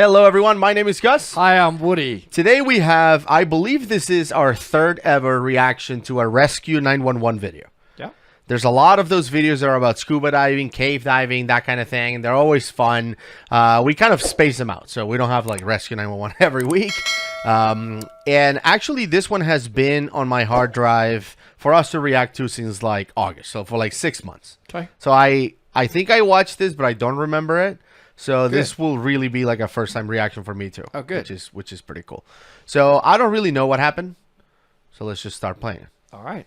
Hello everyone, my name is Gus. Hi, I'm Woody. Today we have, I believe this is our third ever reaction to a Rescue 911 video. Yeah. There's a lot of those videos that are about scuba diving, cave diving, that kind of thing. They're always fun. We kind of space them out, so we don't have like Rescue 911 every week. And actually this one has been on my hard drive for us to react to since like August, so for like 6 months. Okay. So I think I watched this, but I don't remember it. So Good. this will really be like a first-time reaction for me too. Oh, good. Which is pretty cool. So I don't really know what happened. So let's just start playing. All right.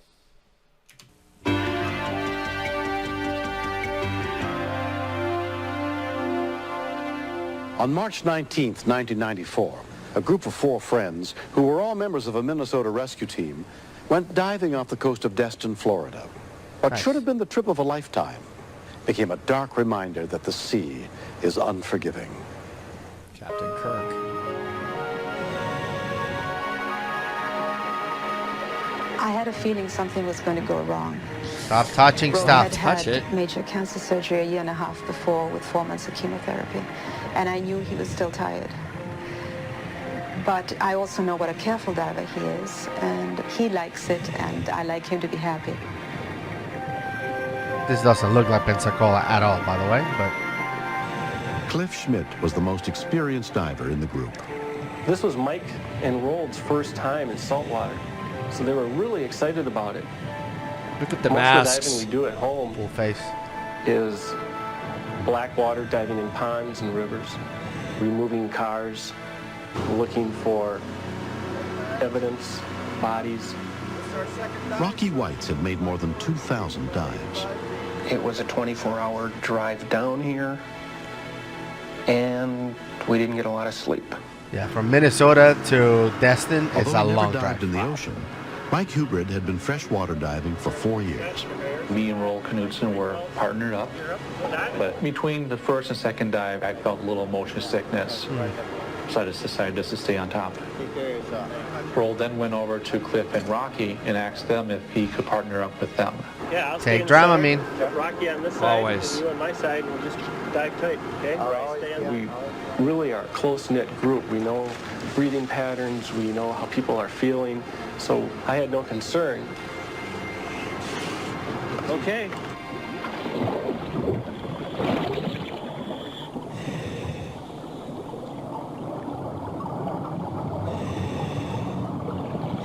On March 19th, 1994, a group of 4 friends, who were all members of a Minnesota rescue team, went diving off the coast of Destin, Florida. What Nice. should have been the trip of a lifetime became a dark reminder that the sea is unforgiving. Captain Kirk. I had a feeling something was going to go wrong. Stop touching Ro stuff. had Touch had it. major cancer surgery a year and a half before with 4 months of chemotherapy, and I knew he was still tired. But I also know what a careful diver he is, and he likes it, and I like him to be happy. This doesn't look like Pensacola at all, by the way, but Cliff Schmidt was the most experienced diver in the group. This was Mike and Rold's first time in saltwater, so they were really excited about it. Look at the Most masks. of the diving we do at home full face. is black water diving in ponds and rivers, removing cars, looking for evidence, bodies. Rocky Whites had made more than 2,000 dives. It was a 24-hour drive down here, and we didn't get a lot of sleep. Yeah, from Minnesota to Destin, it's Although a he long never dived drive. in the ocean, Mike Hubrid had been freshwater diving for 4 years. Me and Roll Knudsen were partnered up, but between the first and second dive, I felt a little motion sickness, so I just decided just to stay on top. Roll then went over to Cliff and Rocky and asked them if he could partner up with them. Yeah, I'll Take Dramamine. Got Rocky on this side, Always. you on my side, and we'll just dive tight, okay? We really are a close-knit group. We know breathing patterns, we know how people are feeling, so I had no concern. Okay.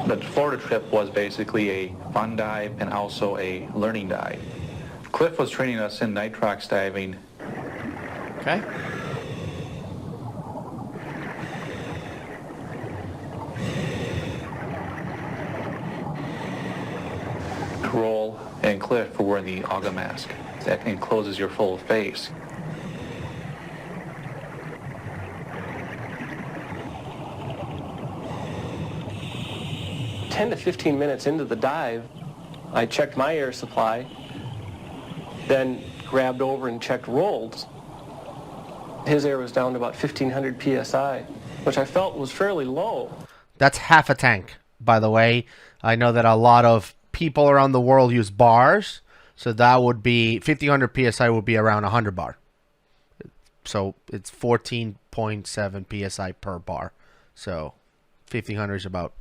The Florida trip was basically a fun dive and also a learning dive. Cliff was training us in nitrox diving. Okay. Roll and Cliff were wearing the Aga mask that encloses your full face. "10 to 15 minutes into the dive, I checked my air supply, then grabbed over and checked Rold's. His air was down to about 1,500 psi, which I felt was fairly low. That's half a tank, by the way. I know that a lot of people around the world use bars, so that would be 1,500 psi would be around 100 bar. So it's 14.7 psi per bar. So 1,500 is about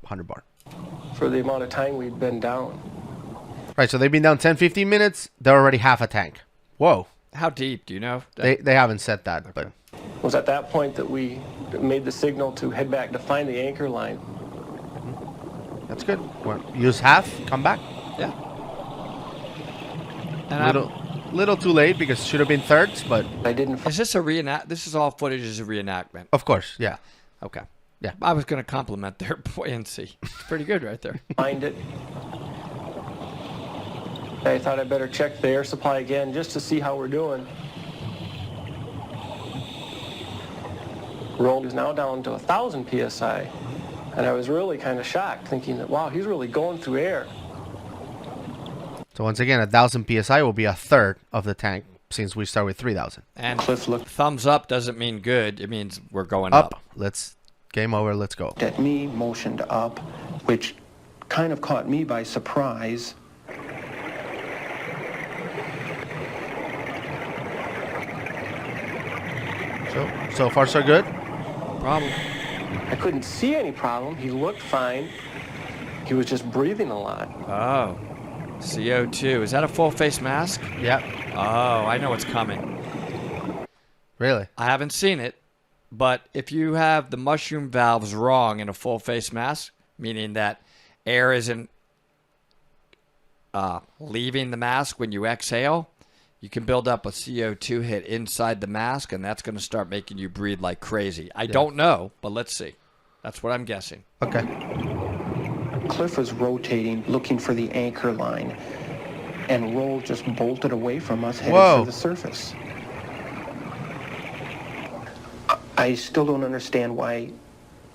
100 bar. For the amount of time we'd been down. Right, so they've been down 10, 15 minutes. They're already half a tank. Whoa. How deep? Do you know? They haven't said that, but It was at that point that we made the signal to head back to find the anchor line. that's good. Well, use half, come back. Yeah. And Little too late because it should have been thirds, but I didn't is this a reenact? This is all footage as a reenactment. of course, yeah. Okay. Yeah. I was going to compliment their buoyancy. It's pretty good right there. find it. I thought I'd better check the air supply again just to see how we're doing. Roll is now down to 1,000 psi, and I was really kind of shocked, thinking that, wow, he's really going through air. So once again, 1,000 psi will be a third of the tank since we start with 3,000. And Cliff looked thumbs up doesn't mean good. It means we're going Up. up. Let's game over. Let's go. at me, motioned up, which kind of caught me by surprise. So far so good. Problem. I couldn't see any problem. He looked fine. He was just breathing a lot. Oh. CO2. Is that a full face mask? Yep. Oh, I know what's coming. Really? I haven't seen it, but if you have the mushroom valves wrong in a full face mask, meaning that air isn't leaving the mask when you exhale, you can build up a CO2 hit inside the mask, and that's going to start making you breathe like crazy. I don't know, but let's see. That's what I'm guessing. Okay. Cliff was rotating, looking for the anchor line, and Roll just bolted away from us, headed Whoa. for the surface. I still don't understand why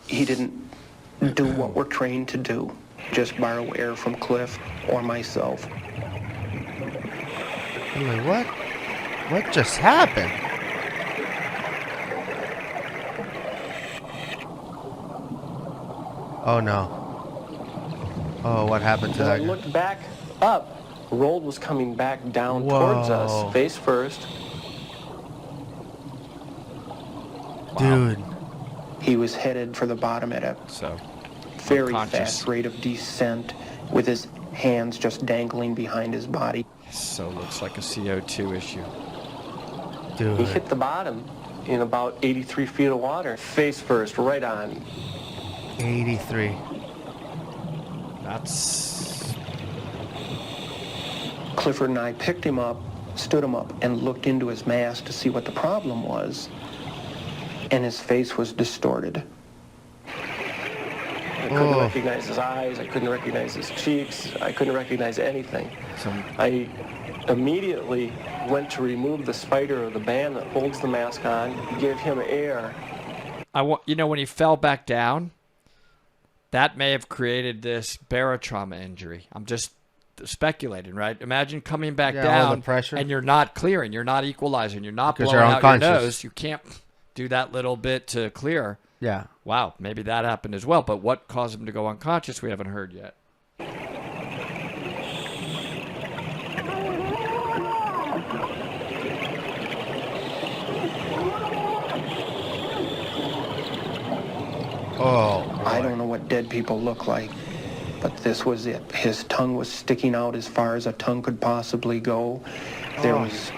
he didn't do what we're trained to do. Just borrow air from Cliff or myself. I'm like, what? What just happened? Oh no. Oh, what happened to When I that guy? looked back up, Rold was coming back down towards Whoa. us, face first. Dude. He was headed for the bottom at a So, very unconscious. fast rate of descent, with his hands just dangling behind his body. So looks like a CO2 issue. He Dude. hit the bottom in about 83 feet of water, face first, right on. 83. That's... Clifford and I picked him up, stood him up, and looked into his mask to see what the problem was. And his face was distorted. I couldn't recognize his eyes, I couldn't recognize his cheeks, I couldn't recognize anything. I immediately went to remove the spider or the band that holds the mask on, give him air. You know, when he fell back down, that may have created this barotrauma injury. I'm just speculating, right? Imagine coming back Yeah, all the down pressure. and you're not clearing, you're not equalizing, you're not Because blowing you're out your unconscious. nose. You can't do that little bit to clear. Yeah. Wow, maybe that happened as well. But what caused him to go unconscious, we haven't heard yet. Oh. I don't know what dead people look like, but this was it. His tongue was sticking out as far as a tongue could possibly go. There was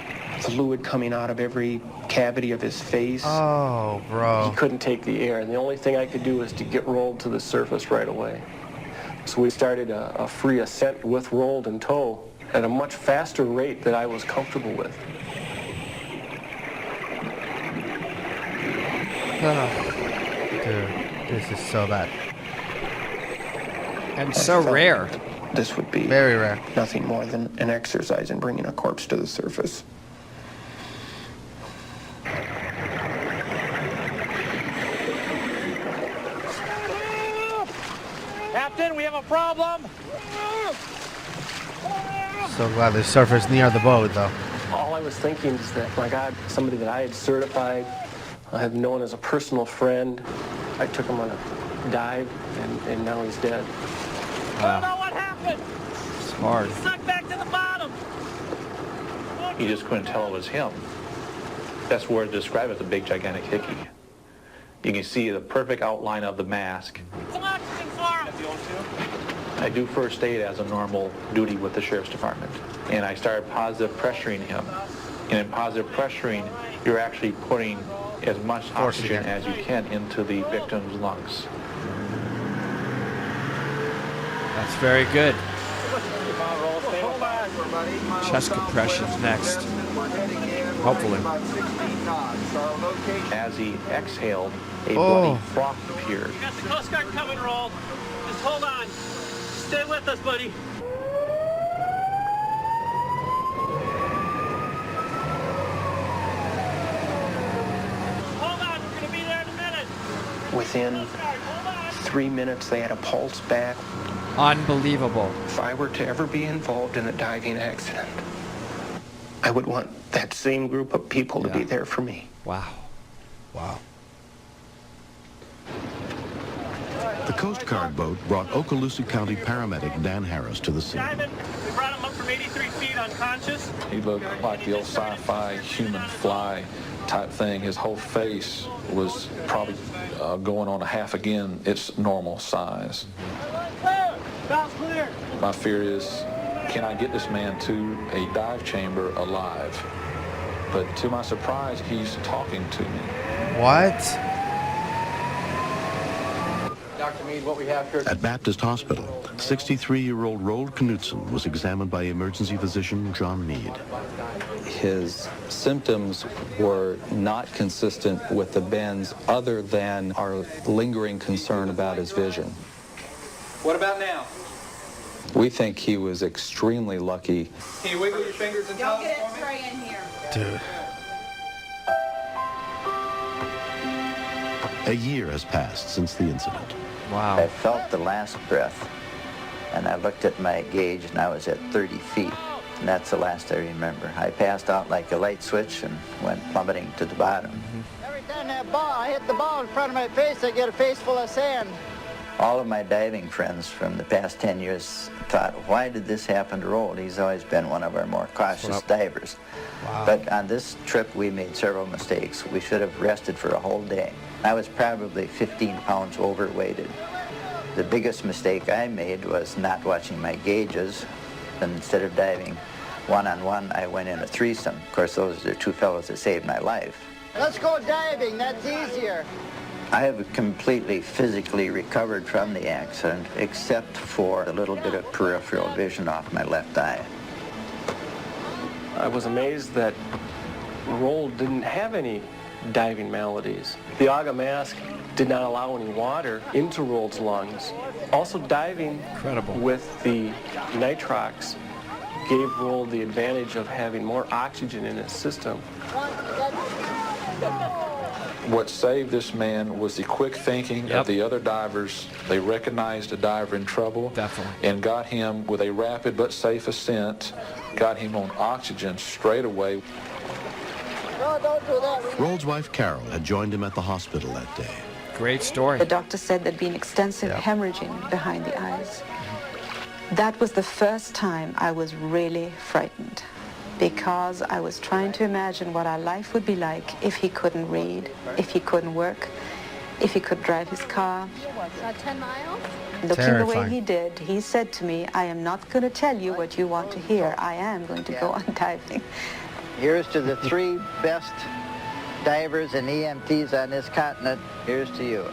fluid coming out of every cavity of his face. Oh, He bro. couldn't take the air, and the only thing I could do was to get Rold to the surface right away. So we started a free ascent with Rold in tow at a much faster rate that I was comfortable with. Dude, this is so bad. And so rare. This would be Very rare. nothing more than an exercise in bringing a corpse to the surface. Captain, we have a problem. So glad they surfaced near the boat, though. All I was thinking is that, my God, somebody that I had certified, I had known as a personal friend, I took him on a dive, and now he's dead. I don't know what happened. It's hard. Sucked back to the bottom. You just couldn't tell it was him. That's where it's described as a big, gigantic hickey. You can see the perfect outline of the mask. Some oxygen for him. I do first aid as a normal duty with the Sheriff's Department. And I started positive pressuring him. And in positive pressuring, you're actually putting as much oxygen as you can into the victim's lungs. That's very good. Chest compressions next. Hopefully. As he exhaled, a bloody froth appeared. We got the Coast Guard coming, Roll. Just hold on. Stay with us, buddy. Hold on, we're going to be there in a minute. Within Coast Guard, hold on. 3 minutes, they had a pulse back. Unbelievable. If I were to ever be involved in a diving accident, I would want that same group of people to be there for me. Wow. Wow. The Coast Guard boat brought Okaloosa County paramedic Dan Harris to the scene. Diving. We brought him up from 83 feet unconscious. He looked like the old sci-fi human fly type thing. His whole face was probably going on a half again its normal size. My fear is, can I get this man to a dive chamber alive? But to my surprise, he's talking to me. What? Dr. Mead, what we have here. At Baptist Hospital, 63-year-old Roald Knudsen was examined by emergency physician John Mead. His symptoms were not consistent with the bends other than our lingering concern about his vision. What about now? We think he was extremely lucky. Can you wiggle your fingers and Y'all toes get for me? X-ray in here. Dude. A year has passed since the incident. Wow. I felt the last breath, and I looked at my gauge, and I was at 30 feet. And that's the last I remember. I passed out like a light switch and went plummeting to the bottom. Every time I hit the ball in front of my face, I get a face full of sand. All of my diving friends from the past 10 years thought, why did this happen to Roald? He's always been one of our more cautious divers. Wow. But on this trip, we made several mistakes. We should have rested for a whole day. I was probably 15 pounds overweighted. The biggest mistake I made was not watching my gauges. And instead of diving one-on-one, I went in a threesome. Of course, those are the two fellows that saved my life. Let's go diving, that's easier. I have completely physically recovered from the accident, except for a little bit of peripheral vision off my left eye. I was amazed that Roald didn't have any diving maladies. The AGA mask did not allow any water into Roald's lungs. Also, diving with the nitrox gave Roald the advantage of having more oxygen in his system. What saved this man was the quick thinking of the other divers. They recognized a diver in trouble. Definitely. And got him with a rapid but safe ascent, got him on oxygen straight away. No, don't do that. Roald's wife Carol had joined him at the hospital that day. Great story. The doctor said there'd been extensive hemorrhaging behind the eyes. That was the first time I was really frightened, because I was trying to imagine what our life would be like if he couldn't read, if he couldn't work, if he could drive his car. 10 miles? Looking the way he did, he said to me, I am not going to tell you what you want to hear. I am going to go on diving. Here's to the 3 best divers and EMTs on this continent. Here's to you.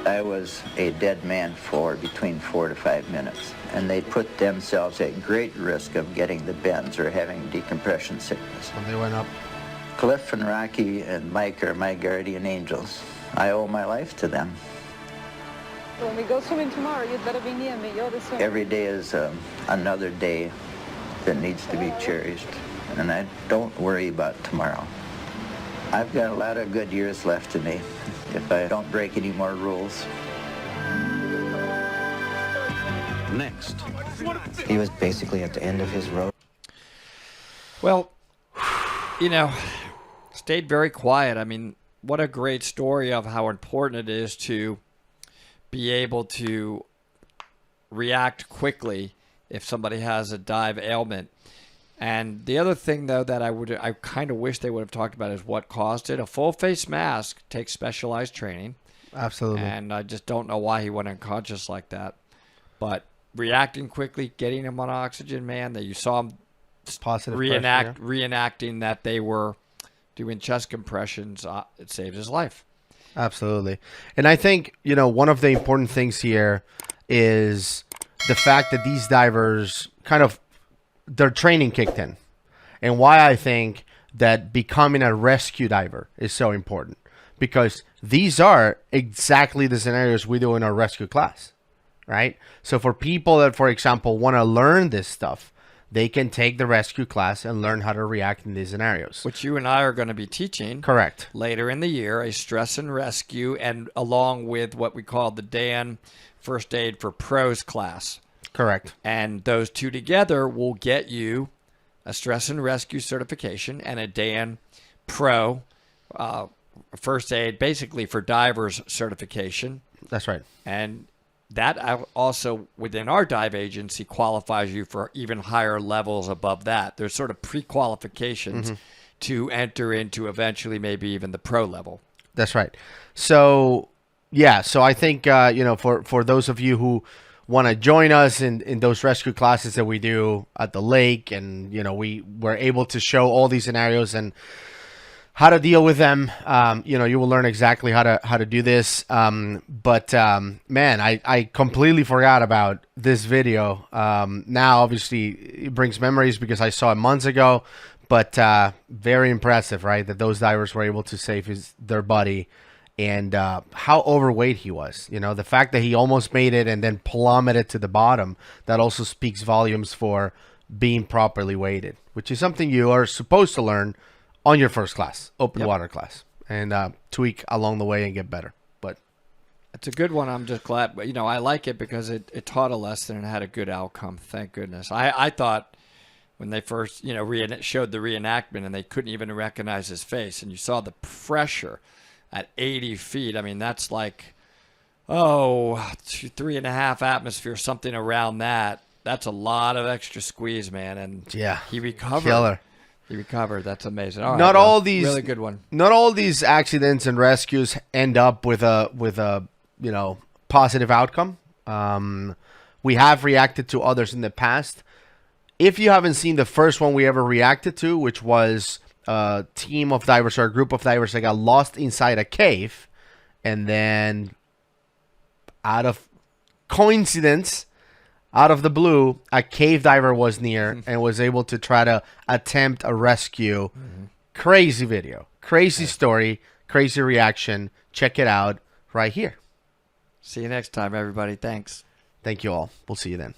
I was a dead man for between 4 to 5 minutes, and they put themselves at great risk of getting the bends or having decompression sickness. When they went up. Cliff and Rocky and Mike are my guardian angels. I owe my life to them. When we go swimming tomorrow, you'd better be near me. You're the swimmer. Every day is another day that needs to be cherished, and I don't worry about tomorrow. I've got a lot of good years left in me if I don't break any more rules. Next. He was basically at the end of his rope. Well, you know, stayed very quiet. I mean, what a great story of how important it is to be able to react quickly if somebody has a dive ailment. And the other thing, though, that I kind of wish they would have talked about is what caused it. A full face mask takes specialized training. Absolutely. And I just don't know why he went unconscious like that. But reacting quickly, getting him on oxygen, man, that you saw him Positive reenacting that they were doing chest compressions, it saved his life. Absolutely. And I think, you know, one of the important things here is the fact that these divers kind of, their training kicked in. And why I think that becoming a rescue diver is so important. Because these are exactly the scenarios we do in our rescue class, right? So for people that, for example, want to learn this stuff, they can take the rescue class and learn how to react in these scenarios. Which you and I are going to be teaching. Correct. Later in the year, a stress and rescue, and along with what we call the Dan First Aid for Pros class. Correct. And those two together will get you a stress and rescue certification and a Dan Pro First Aid, basically for divers certification. That's right. And that also, within our dive agency, qualifies you for even higher levels above that. There's sort of pre-qualifications to enter into eventually maybe even the pro level. That's right. So, yeah. So I think, for those of you who want to join us in those rescue classes that we do at the lake, and, we were able to show all these scenarios and how to deal with them. You will learn exactly how to do this. But man, I completely forgot about this video. Now, obviously, it brings memories because I saw it months ago. But very impressive, right? That those divers were able to save their buddy, and how overweight he was. The fact that he almost made it and then plummeted to the bottom. That also speaks volumes for being properly weighted, which is something you are supposed to learn on your first class, open water class, and tweak along the way and get better. But it's a good one. I'm just glad. I like it because it taught a lesson and had a good outcome. Thank goodness. I thought when they first, showed the reenactment and they couldn't even recognize his face, and you saw the pressure at 80 feet. I mean, that's like, 3.5 atmosphere, something around that. That's a lot of extra squeeze, man. And yeah, he recovered. Killer. He recovered. That's amazing. All right, not all these really good one. Not all these accidents and rescues end up with a positive outcome. We have reacted to others in the past. If you haven't seen the first one we ever reacted to, which was a team of divers or a group of divers that got lost inside a cave, and then out of coincidence, out of the blue, a cave diver was near and was able to try to attempt a rescue. Crazy video, crazy story, crazy reaction. Check it out right here. See you next time, everybody. Thanks. Thank you all. We'll see you then.